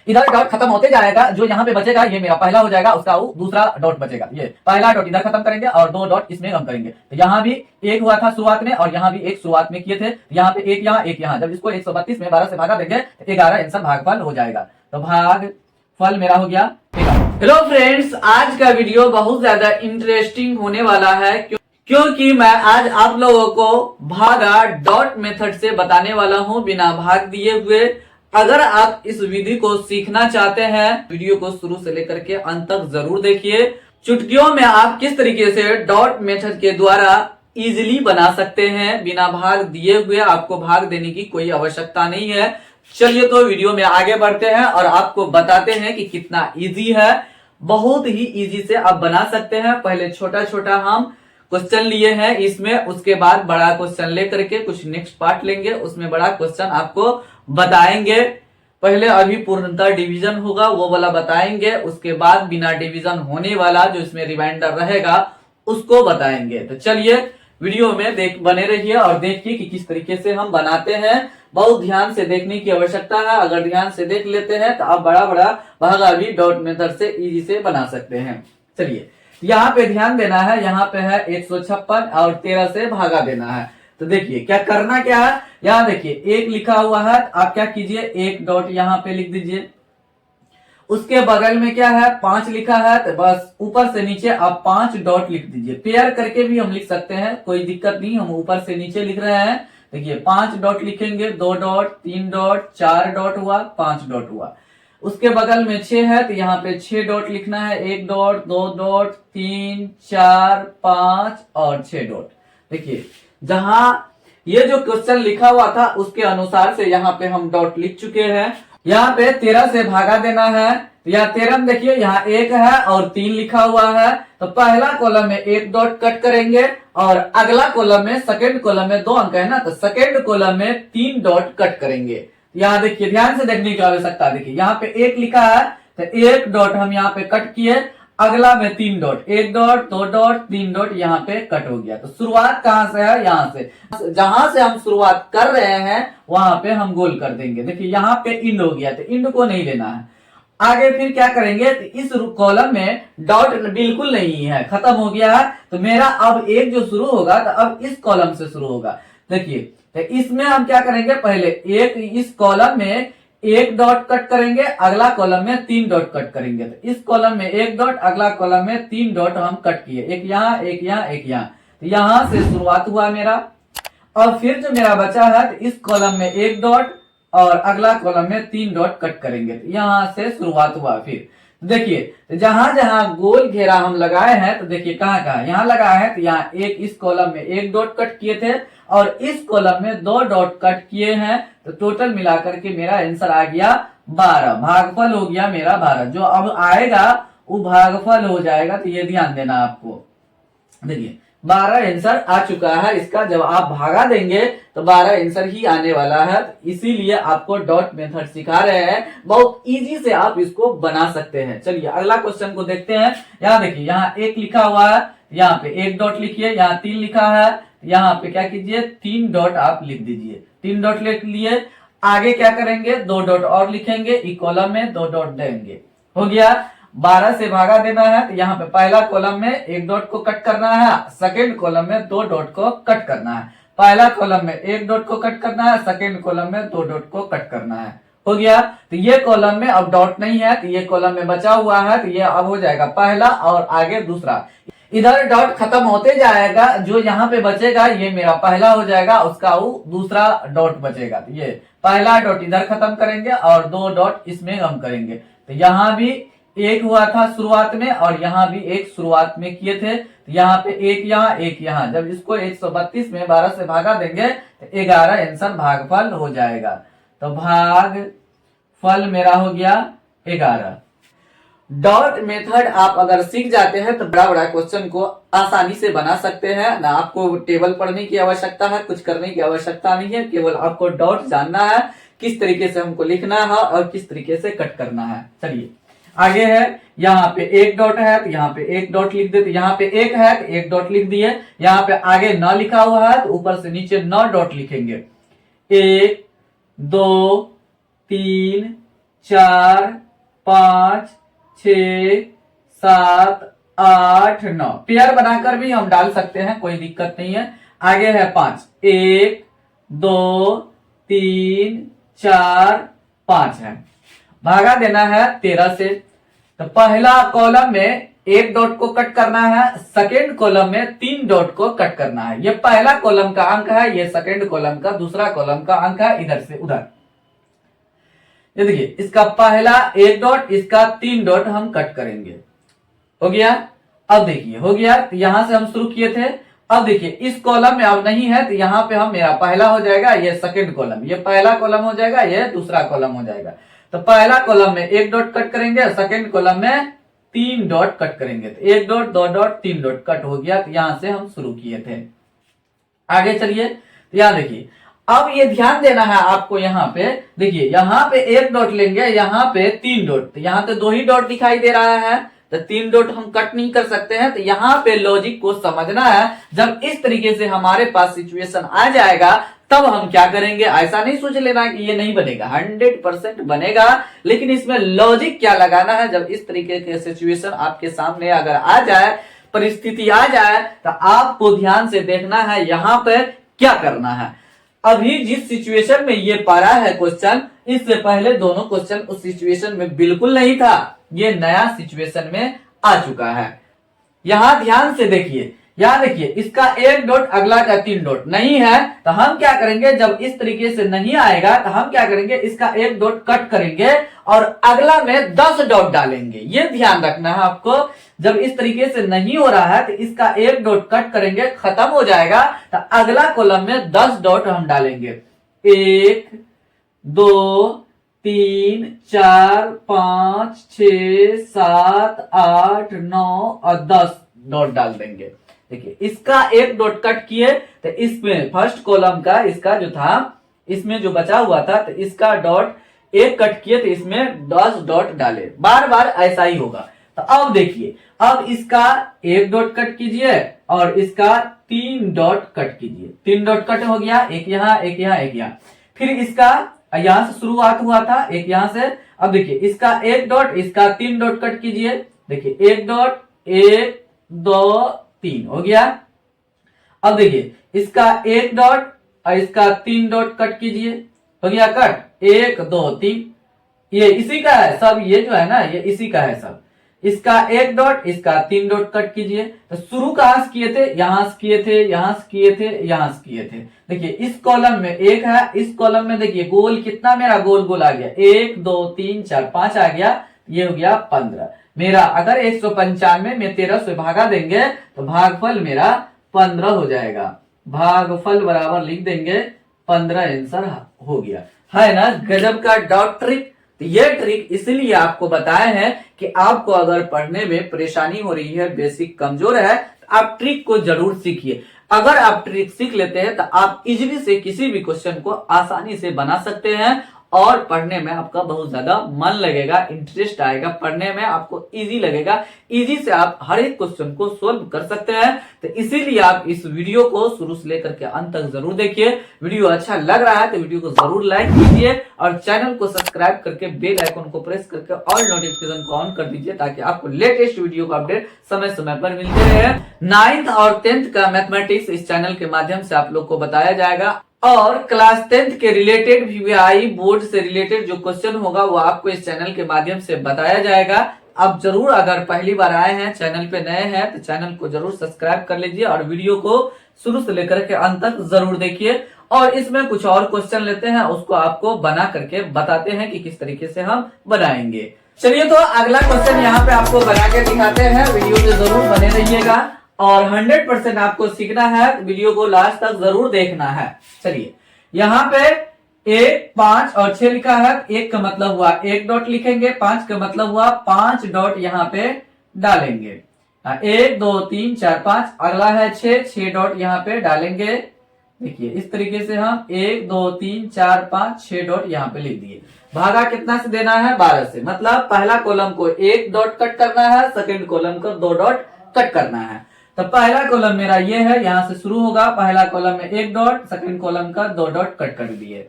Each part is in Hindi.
इधर डॉट खत्म होते जाएगा, जो यहाँ पे बचेगा ये मेरा पहला हो जाएगा, उसका दूसरा डॉट बचेगा। ये पहला डॉट इधर खत्म करेंगे और दो डॉट इसमें हम करेंगे। तो यहाँ भी एक हुआ था शुरुआत में और यहाँ भी एक शुरुआत में किए थे, यहाँ पे एक यहाँ एक यहाँ। जब इसको 132 में 12 से भागा देंगे तो 11 आंसर भागफल हो जाएगा। तो भागफल मेरा हो गया 11। हेलो फ्रेंड्स, आज का वीडियो बहुत ज्यादा इंटरेस्टिंग होने वाला है क्योंकि मैं आज आप लोगों को भागा डॉट मेथड से बताने वाला हूं, बिना भाग दिए हुए। अगर आप इस विधि को सीखना चाहते हैं, वीडियो को शुरू से लेकर के अंत तक जरूर देखिए। चुटकियों में आप किस तरीके से डॉट मेथड के द्वारा इजीली बना सकते हैं, बिना भाग दिए हुए। आपको भाग देने की कोई आवश्यकता नहीं है। चलिए तो वीडियो में आगे बढ़ते हैं और आपको बताते हैं कि कितना इजी है। बहुत ही इजी से आप बना सकते हैं। पहले छोटा छोटा हम क्वेश्चन लिए हैं इसमें, उसके बाद बड़ा क्वेश्चन लेकर के कुछ नेक्स्ट पार्ट लेंगे, उसमें बड़ा क्वेश्चन आपको बताएंगे। पहले अभी पूर्णतः डिवीजन होगा वो वाला बताएंगे, उसके बाद बिना डिवीजन होने वाला जो इसमें रिमाइंडर रहेगा उसको बताएंगे। तो चलिए वीडियो में बने रहिए और देखिए कि किस तरीके से हम बनाते हैं। बहुत ध्यान से देखने की आवश्यकता है। अगर ध्यान से देख लेते हैं तो आप बड़ा बड़ा भागा भी डॉट मेथड से इजी से बना सकते हैं। चलिए यहाँ पे ध्यान देना है, यहाँ पे है 156 और 13 से भागा देना है। तो देखिए क्या करना क्या है, यहाँ देखिए एक लिखा हुआ है, आप क्या कीजिए एक डॉट यहाँ पे लिख दीजिए। उसके बगल में क्या है 5 लिखा है, तो बस ऊपर से नीचे आप 5 डॉट लिख दीजिए। पेयर करके भी हम लिख सकते हैं, कोई दिक्कत नहीं, हम ऊपर से नीचे लिख रहे हैं। देखिए 5 डॉट लिखेंगे, 2 डॉट 3 डॉट 4 डॉट हुआ, 5 डॉट हुआ। उसके बगल में 6 है तो यहाँ पे 6 डॉट लिखना है, 1 डॉट 2 डॉट 3 4 5 और 6 डॉट। देखिए जहां ये जो क्वेश्चन लिखा हुआ था उसके अनुसार से यहाँ पे हम डॉट लिख चुके हैं। यहाँ पे 13 से भागा देना है। यहाँ 13 में देखिए यहाँ 1 है और 3 लिखा हुआ है, तो पहला कॉलम में 1 डॉट कट करेंगे और अगला कॉलम में सेकंड कॉलम में 2 अंक है ना, तो सेकंड कॉलम में 3 डॉट कट करेंगे। यहाँ देखिए ध्यान से देखने की आवश्यकता। देखिए यहाँ पे 1 लिखा है तो 1 डॉट हम यहाँ पे कट किए, अगला में 3 डॉट, 1 डॉट 2 डॉट 3 डॉट यहाँ पे कट हो गया। तो शुरुआत कहां से है, यहाँ से। जहां से हम शुरुआत कर रहे हैं वहां पे हम गोल कर देंगे। देखिए यहाँ पे इंड हो गया, तो इंड को नहीं लेना है। आगे फिर क्या करेंगे, तो इस कॉलम में डॉट बिल्कुल नहीं है, खत्म हो गया है। तो मेरा अब एक जो शुरू होगा तो अब इस कॉलम से शुरू होगा। देखिए तो इसमें हम क्या करेंगे, पहले एक इस कॉलम में 1 डॉट कट करेंगे, अगला कॉलम में 3 डॉट कट करेंगे। तो इस कॉलम में 1 डॉट, अगला कॉलम में 3 डॉट हम कट किए, एक यहाँ एक यहाँ एक यहाँ। तो यहाँ से शुरुआत हुआ मेरा। और फिर जो मेरा बचा है तो इस कॉलम में 1 डॉट और अगला कॉलम में 3 डॉट कट करेंगे। तो यहाँ से शुरुआत हुआ। फिर देखिए जहां जहां गोल घेरा हम लगाए हैं, तो देखिए कहाँ कहाँ यहाँ लगाए हैं, तो यहाँ एक इस कॉलम में 1 डॉट कट किए थे और इस कॉलम में 2 डॉट कट किए हैं। तो टोटल मिलाकर के मेरा आंसर आ गया 12। भागफल हो गया मेरा 12। जो अब आएगा वो भागफल हो जाएगा। तो ये ध्यान देना आपको। देखिए 12 आंसर आ चुका है इसका। जब आप भागा देंगे तो 12 आंसर ही आने वाला है। इसीलिए आपको डॉट मेथड सिखा रहे हैं, बहुत इजी से आप इसको बना सकते हैं। चलिए अगला क्वेश्चन को देखते हैं। यहाँ देखिए यहाँ 1 लिखा हुआ है, यहाँ पे 1 डॉट लिखिए। यहाँ 3 लिखा है, यहाँ पे क्या कीजिए 3 डॉट आप लिख दीजिए। 3 डॉट लिख लिए, आगे क्या करेंगे 2 डॉट और लिखेंगे, इस कॉलम में 2 डॉट देंगे। हो गया। 12 से भागा देना है, तो यहाँ पे पहला कॉलम में 1 डॉट को कट करना है, सेकंड कॉलम में 2 डॉट को कट करना है। पहला कॉलम में 1 डॉट को कट करना है, सेकंड कॉलम में 2 डॉट को कट करना है। हो गया। तो ये कॉलम में अब डॉट नहीं है, तो ये कॉलम में बचा हुआ है, तो ये अब हो जाएगा पहला और आगे दूसरा। इधर डॉट खत्म होते जाएगा, जो यहाँ पे बचेगा ये मेरा पहला हो जाएगा, उसका वो दूसरा डॉट बचेगा। तो ये पहला डॉट इधर खत्म करेंगे और 2 डॉट इसमें हम करेंगे। तो यहाँ भी 1 हुआ था शुरुआत में और यहाँ भी 1 शुरुआत में किए थे। तो यहाँ पे 1 यहाँ एक यहाँ। जब इसको 132 में 12 से भागा देंगे तो 11 आंसर भागफल हो जाएगा। तो भागफल मेरा हो गया 11। डॉट मेथड आप अगर सीख जाते हैं तो बड़ा बड़ा क्वेश्चन को आसानी से बना सकते हैं। ना आपको टेबल पढ़ने की आवश्यकता है, कुछ करने की आवश्यकता नहीं है, केवल आपको डॉट जानना है, किस तरीके से हमको लिखना है और किस तरीके से कट करना है। चलिए आगे है, यहाँ पे 1 डॉट है तो यहाँ पे 1 डॉट लिख देते। यहाँ पे 1 है तो 1 डॉट लिख दिए। यहाँ पे आगे 9 लिखा हुआ है तो ऊपर से नीचे 9 डॉट लिखेंगे। 1 2 3 4 5 6 7 8 9 पेयर बनाकर भी हम डाल सकते हैं, कोई दिक्कत नहीं है। आगे है 5, 1 2 3 4 5 है, भागा देना है 13 से। तो पहला कॉलम में एक डॉट को कट करना है, सेकेंड कॉलम में 3 डॉट को कट करना है। ये पहला कॉलम का अंक है, ये सेकेंड कॉलम का, दूसरा कॉलम का अंक है इधर से उधर। ये देखिए, इसका पहला 1 डॉट, इसका 3 डॉट हम कट करेंगे। हो गया। अब देखिए हो गया, तो यहां से हम शुरू किए थे। अब देखिए इस कॉलम में अब नहीं है, तो यहाँ पे हम मेरा पहला हो जाएगा, ये सेकेंड कॉलम, ये पहला कॉलम हो जाएगा, ये दूसरा कॉलम हो जाएगा। तो पहला कॉलम में 1 डॉट कट करेंगे, सेकेंड कॉलम में 3 डॉट कट करेंगे। तो 1 डॉट 2 डॉट 3 डॉट कट हो गया। तो यहां से हम शुरू किए थे। आगे चलिए, तो यहां देखिए, अब ये ध्यान देना है आपको। यहाँ पे देखिए, यहाँ पे 1 डॉट लेंगे, यहाँ पे 3 डॉट, तो यहाँ तो 2 ही डॉट दिखाई दे रहा है, तो 3 डॉट हम कट नहीं कर सकते हैं। तो यहाँ पे लॉजिक को समझना है। जब इस तरीके से हमारे पास सिचुएशन आ जाएगा, तब हम क्या करेंगे, ऐसा नहीं सोच लेना कि ये नहीं बनेगा, 100% बनेगा, लेकिन इसमें लॉजिक क्या लगाना है। जब इस तरीके के सिचुएशन आपके सामने अगर आ जाए, परिस्थिति आ जाए, तो आपको ध्यान से देखना है यहाँ पे क्या करना है। अभी जिस सिचुएशन में ये पड़ा है क्वेश्चन, इससे पहले दोनों क्वेश्चन उस सिचुएशन में बिल्कुल नहीं था, ये नया सिचुएशन में आ चुका है। यहां ध्यान से देखिए, यहां देखिए, इसका 1 डॉट, अगला का 3 डॉट नहीं है, तो हम क्या करेंगे, जब इस तरीके से नहीं आएगा तो हम क्या करेंगे, इसका 1 डॉट कट करेंगे और अगला में 10 डॉट डालेंगे। ये ध्यान रखना है आपको। जब इस तरीके से नहीं हो रहा है तो इसका 1 डॉट कट करेंगे, खत्म हो जाएगा, तो अगला कॉलम में 10 डॉट हम डालेंगे। 1 2 3 4 5 6 7 8 9 और 10 डॉट डाल देंगे। देखिए, इसका 1 डॉट कट किए, तो इसमें फर्स्ट कॉलम का इसका जो था, इसमें जो बचा हुआ था, तो इसका डॉट 1 कट किए, तो इसमें 10 डॉट डाले। बार बार ऐसा ही होगा। तो अब देखिए, अब इसका 1 डॉट कट कीजिए और इसका 3 डॉट कट कीजिए। 3 डॉट कट हो गया, एक यहाँ एक यहाँ एक यहाँ। फिर इसका यहां से शुरुआत हुआ था, एक यहां से। अब देखिए, इसका 1 डॉट, इसका 3 डॉट कट कीजिए। देखिए, 1 डॉट 1 2 3 हो गया। अब देखिए, इसका 1 डॉट और इसका 3 डॉट कट कीजिए। हो गया कट, 1 2 3। ये इसी का है सब, ये जो है ना, ये इसी का है सब। इसका 1 डॉट, इसका 3 डॉट कट कीजिए। तो शुरू कहां से किए थे, यहां से किए थे, यहां से किए थे, यहां से किए थे। देखिए, इस कॉलम में 1 है, इस कॉलम में देखिए गोल कितना मेरा गोल गोल आ गया, 1 2 3 4 5 आ गया। ये हो गया 15 मेरा। अगर 195 में 13 से भागा देंगे तो भागफल मेरा 15 हो जाएगा। भागफल बराबर लिख देंगे 15, आंसर हो गया। है ना गजब का डॉट ट्रिक। तो ये ट्रिक इसलिए आपको बताए हैं कि आपको अगर पढ़ने में परेशानी हो रही है, बेसिक कमजोर है, तो आप ट्रिक को जरूर सीखिए। अगर आप ट्रिक सीख लेते हैं तो आप इजीली से किसी भी क्वेश्चन को आसानी से बना सकते हैं और पढ़ने में आपका बहुत ज्यादा मन लगेगा, इंटरेस्ट आएगा, पढ़ने में आपको इजी लगेगा। इजी से आप हर एक क्वेश्चन को सोल्व कर सकते हैं। तो इसीलिए आप इस वीडियो को शुरू से लेकर के अंत तक जरूर देखिए। वीडियो अच्छा लग रहा है तो वीडियो को जरूर लाइक कीजिए और चैनल को सब्सक्राइब करके बेल आइकन को प्रेस करके ऑल नोटिफिकेशन को ऑन कर दीजिए, ताकि आपको लेटेस्ट वीडियो का अपडेट समय समय पर मिलते रहे। 9th और 10th का मैथमेटिक्स इस चैनल के माध्यम से आप लोग को बताया जाएगा और क्लास 10th के रिलेटेड VVI बोर्ड से रिलेटेड जो क्वेश्चन होगा वो आपको इस चैनल के माध्यम से बताया जाएगा। आप जरूर, अगर पहली बार आए हैं, चैनल पे नए हैं, तो चैनल को जरूर सब्सक्राइब कर लीजिए और वीडियो को शुरू से लेकर के अंत तक जरूर देखिए। और इसमें कुछ और क्वेश्चन लेते हैं, उसको आपको बना करके बताते हैं कि किस तरीके से हम बनाएंगे। चलिए, तो अगला क्वेश्चन यहाँ पे आपको बना के दिखाते हैं। वीडियो में जरूर बने रहिएगा और 100% आपको सीखना है, वीडियो को लास्ट तक जरूर देखना है। चलिए, यहाँ पे 1 5 और 6 लिखा है। 1 का मतलब हुआ 1 डॉट लिखेंगे, 5 का मतलब हुआ 5 डॉट यहाँ पे डालेंगे। 1 2 3 4 5, अगला है 6 डॉट यहाँ पे डालेंगे। देखिए, इस तरीके से हम 1 2 3 4 5 6 डॉट यहाँ पे लिख दिए। भागा कितना से देना है, 12 से। मतलब पहला कॉलम को 1 डॉट कट करना है, सेकेंड कॉलम को 2 डॉट कट करना है। तो पहला कॉलम मेरा ये है, यहां से शुरू होगा। पहला कॉलम में 1 डॉट, सेकंड कॉलम का 2 डॉट कट कर दिए।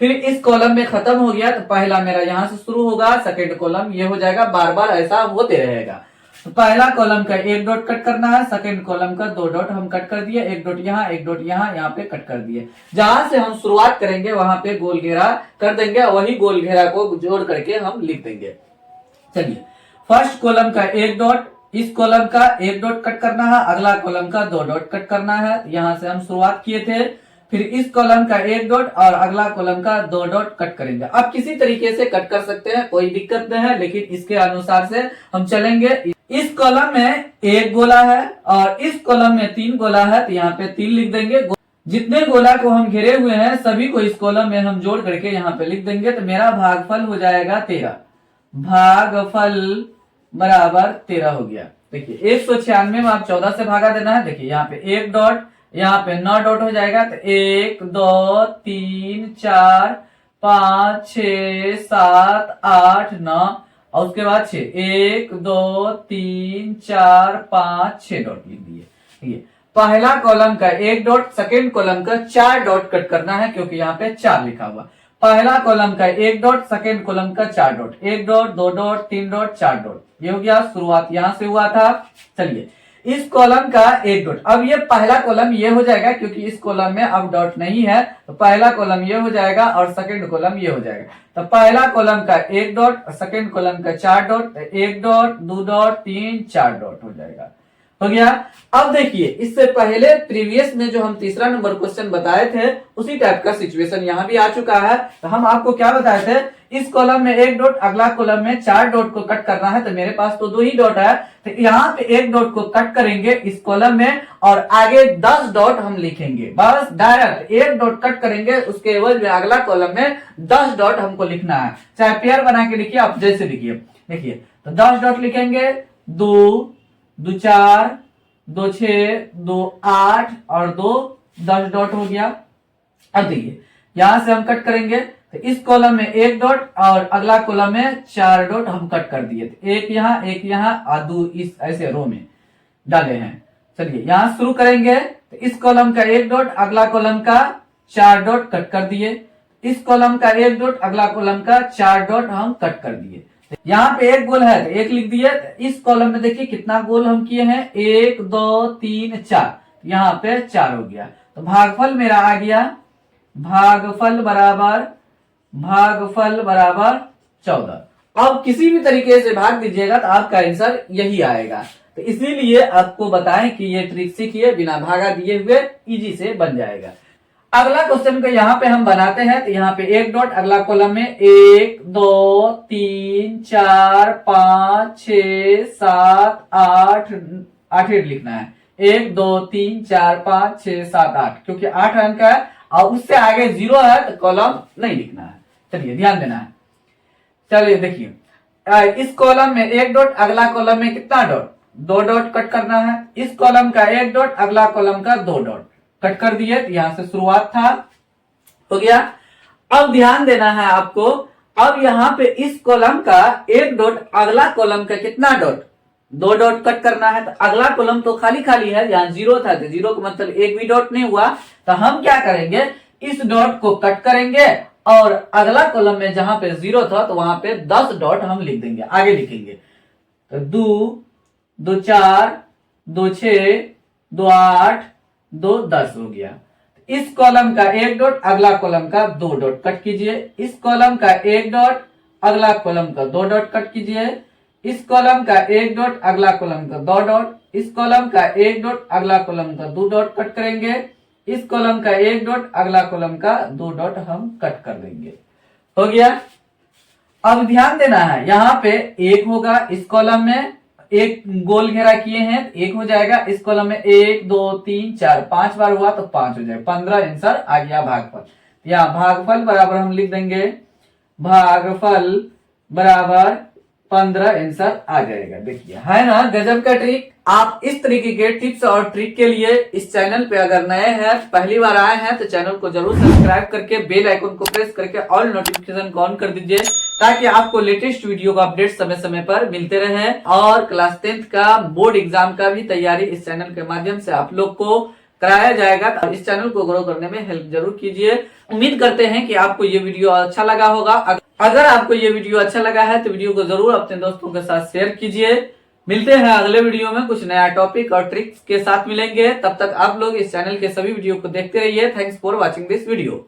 फिर इस कॉलम में खत्म हो गया तो पहला मेरा यहाँ से शुरू होगा, सेकंड कॉलम ये हो जाएगा, बार बार ऐसा होते रहेगा। तो पहला कॉलम का एक डॉट कट करना है, सेकंड कॉलम का 2 डॉट हम कट कर दिए, एक डॉट यहाँ, एक डॉट यहाँ पे कट कर दिए। जहां से हम शुरुआत करेंगे वहां पे गोल घेरा कर देंगे, वही गोल घेरा को जोड़ करके हम लिख देंगे। चलिए, फर्स्ट कॉलम का एक डॉट, इस कॉलम का एक डॉट कट करना है, अगला कॉलम का 2 डॉट कट करना है। यहां से हम शुरुआत किए थे। फिर इस कॉलम का एक डॉट और अगला कॉलम का 2 डॉट कट करेंगे। अब किसी तरीके से कट कर सकते हैं, कोई दिक्कत नहीं है, लेकिन इसके अनुसार से हम चलेंगे। इस कॉलम में एक गोला है और इस कॉलम में 3 गोला है, तो यहाँ पे 3 लिख देंगे। जितने गोला को हम घेरे हुए हैं सभी को इस कॉलम में हम जोड़ करके यहाँ पे लिख देंगे। तो मेरा भागफल हो जाएगा 13, भागफल बराबर 13 हो गया। देखिए 196 में आप 14 से भागा देना है। देखिए यहाँ पे एक डॉट, यहाँ पे 9 डॉट हो जाएगा। तो 1 2 3 4 5 6 7 8 9 और उसके बाद 6, 1 2 3 4 5 6 डॉट लिख दिए। ये पहला कॉलम का एक डॉट, सेकेंड कॉलम का 4 डॉट कट करना है क्योंकि यहाँ पे 4 लिखा हुआ। पहला कॉलम का एक डॉट, सेकेंड कॉलम का 4 dot, 1 dot 2 dot 3 dot 4 dot, ये हो गया। शुरुआत यहां से हुआ था। चलिए, इस कॉलम का एक डॉट, अब ये पहला कॉलम ये हो जाएगा क्योंकि इस कॉलम में अब डॉट नहीं है, तो पहला कॉलम ये हो जाएगा और सेकंड कॉलम ये हो जाएगा। तो पहला कॉलम का एक डॉट, सेकंड कॉलम का 4 डॉट, 1 डॉट 2 डॉट 3 4 डॉट हो जाएगा। हो गया। अब देखिए, इससे पहले प्रीवियस में जो हम तीसरा नंबर क्वेश्चन बताए थे उसी टाइप का सिचुएशन यहाँ भी आ चुका है। तो हम आपको क्या बताए थे, इस कॉलम में एक डॉट, अगला कॉलम में 4 डॉट को कट करना है। तो मेरे पास तो 2 ही डॉट है, तो यहाँ पे एक डॉट को कट करेंगे इस कॉलम में और आगे 10 डॉट हम लिखेंगे। बस डायरेक्ट एक डॉट कट करेंगे, उसके एवज में अगला कॉलम में 10 डॉट हमको लिखना है। चाहे पेयर बना के लिखिए, आप जैसे लिखिए। देखिए, तो 10 डॉट लिखेंगे, 2 2 4 2 6 2 8 और 2 10 डॉट हो गया। अब देखिए, यहां से हम कट करेंगे तो इस कॉलम में एक डॉट और अगला कॉलम में 4 डॉट हम कट कर दिए थे, एक यहाँ और 2 इस ऐसे रो में डाले हैं। चलिए, यहां शुरू करेंगे तो इस कॉलम का एक डॉट, अगला कॉलम का 4 डॉट कट कर दिए, इस कॉलम का एक डॉट, अगला कॉलम का 4 डॉट हम कट कर दिए। यहाँ पे एक गोल है तो एक लिख दिए। इस कॉलम में देखिए कितना गोल हम किए हैं, 1 2 3 4, यहाँ पे 4 हो गया। तो भागफल मेरा आ गया, भागफल बराबर 14। अब किसी भी तरीके से भाग दीजिएगा तो आपका आंसर यही आएगा। तो इसीलिए आपको बताएं कि ये ट्रिक सीखिए, बिना भागा दिए हुए इजी से बन जाएगा। अगला क्वेश्चन को यहाँ पे हम बनाते हैं। तो यहाँ पे एक डॉट, अगला कॉलम में 1 2 3 4 5 6 7 8 8 लिखना है। 1 2 3 4 5 6 7 8, क्योंकि 8 अंक है और उससे आगे 0 है तो कॉलम नहीं लिखना है। चलिए, ध्यान देना है। चलिए देखिए, इस कॉलम में एक डॉट, अगला कॉलम में कितना डॉट, 2 डॉट कट करना है। इस कॉलम का एक डॉट, अगला कॉलम का 2 डॉट कट कर दिए। यहां से शुरुआत था, हो गया। अब ध्यान देना है आपको, अब यहाँ पे इस कॉलम का एक डॉट, अगला कॉलम का कितना डॉट, 2 डॉट कट करना है। तो अगला कॉलम तो खाली खाली है, यहाँ 0 था तो 0 का मतलब एक भी डॉट नहीं हुआ। तो हम क्या करेंगे, इस डॉट को कट करेंगे और अगला कॉलम में जहां पे 0 था तो वहां पे 10 डॉट हम लिख देंगे, आगे लिखेंगे। तो 2 2 4 2 6 2 8 2 10 हो गया। इस कॉलम का एक डॉट, अगला कॉलम का 2 डॉट कट कीजिए। इस कॉलम का एक डॉट, अगला कॉलम का 2 डॉट कट कीजिए। इस कॉलम का एक डॉट, अगला कॉलम का 2 डॉट, इस कॉलम का एक डॉट, अगला कॉलम का 2 डॉट कट करेंगे। इस कॉलम का एक डॉट, अगला कॉलम का 2 डॉट हम कट कर देंगे। हो गया। अब ध्यान देना है, यहाँ पे एक होगा, इस कॉलम में एक गोल घेरा किए हैं, एक हो जाएगा। इस कॉलम में 1 2 3 4 5 बार हुआ तो 5 हो जाएगा, 15 आंसर आ गया भागफल। यहाँ भागफल बराबर हम लिख देंगे, भागफल बराबर 15 आंसर आ जाएगा। देखिए, है ना गजब का ट्रिक। आप इस तरीके के टिप्स और ट्रिक के लिए इस चैनल पे अगर नए हैं, पहली बार आए हैं, तो चैनल को जरूर सब्सक्राइब करके बेल आइकन को प्रेस करके ऑल नोटिफिकेशन को ऑन कर दीजिए, ताकि आपको लेटेस्ट वीडियो का अपडेट समय समय पर मिलते रहे। और क्लास 10th का बोर्ड एग्जाम का भी तैयारी इस चैनल के माध्यम से आप लोग को कराया जाएगा। तो इस चैनल को ग्रो करने में हेल्प जरूर कीजिए। उम्मीद करते हैं कि आपको ये वीडियो अच्छा लगा होगा। अगर आपको ये वीडियो अच्छा लगा है तो वीडियो को जरूर अपने दोस्तों के साथ शेयर कीजिए। मिलते हैं अगले वीडियो में कुछ नया टॉपिक और ट्रिक्स के साथ मिलेंगे। तब तक आप लोग इस चैनल के सभी वीडियो को देखते रहिए। Thanks for watching this video.